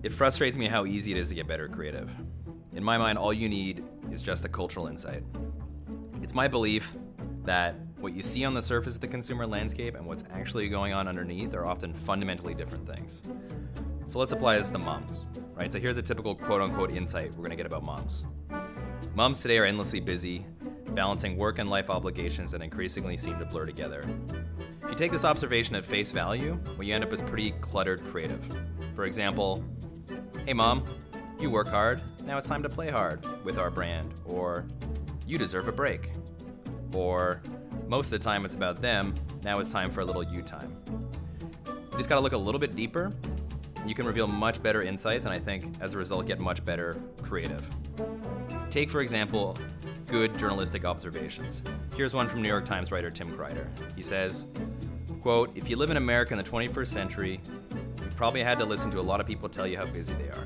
It frustrates me how easy it is to get better creative. In my mind, all you need is just a cultural insight. It's my belief that what you see on the surface of the consumer landscape and what's actually going on underneath are often fundamentally different things. So let's apply this to moms, right? So here's a typical quote-unquote insight we're gonna get about moms. Moms today are endlessly busy, balancing work and life obligations that increasingly seem to blur together. If you take this observation at face value, what you end up is pretty cluttered creative. For example, hey mom, you work hard, now it's time to play hard with our brand, or you deserve a break, or most of the time it's about them, now it's time for a little you time. You just gotta look a little bit deeper, and you can reveal much better insights, and I think as a result get much better creative. Take, for example, good journalistic observations. Here's one from New York Times writer Tim Kreider. He says, quote, "If you live in America in the 21st century, you've probably had to listen to a lot of people tell you how busy they are.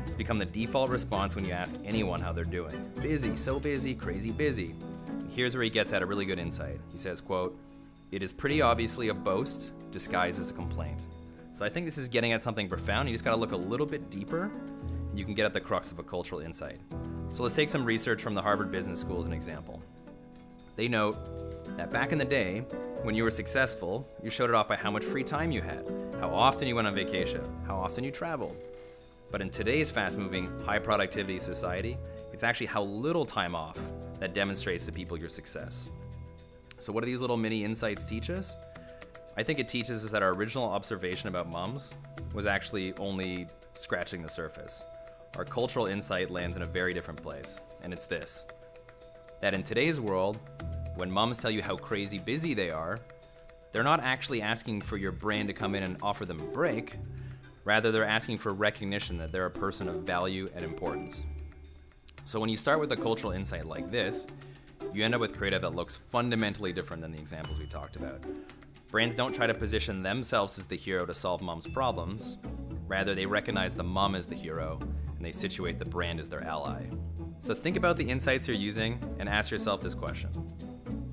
It's become the default response when you ask anyone how they're doing. Busy, so busy, crazy busy." And here's where he gets at a really good insight. He says, quote, "It is pretty obviously a boast disguised as a complaint." So I think this is getting at something profound. You just gotta look a little bit deeper, and you can get at the crux of a cultural insight. So let's take some research from the Harvard Business School as an example. They note that back in the day, when you were successful, you showed it off by how much free time you had, how often you went on vacation, how often you traveled. But in today's fast-moving, high-productivity society, it's actually how little time off that demonstrates to people your success. So what do these little mini insights teach us? I think it teaches us that our original observation about moms was actually only scratching the surface. Our cultural insight lands in a very different place, and it's this: that in today's world, when moms tell you how crazy busy they are, they're not actually asking for your brand to come in and offer them a break. Rather, they're asking for recognition that they're a person of value and importance. So when you start with a cultural insight like this, you end up with creative that looks fundamentally different than the examples we talked about. Brands don't try to position themselves as the hero to solve mom's problems. Rather, they recognize the mom as the hero, and they situate the brand as their ally. So think about the insights you're using and ask yourself this question: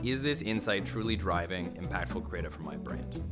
is this insight truly driving impactful creative for my brand?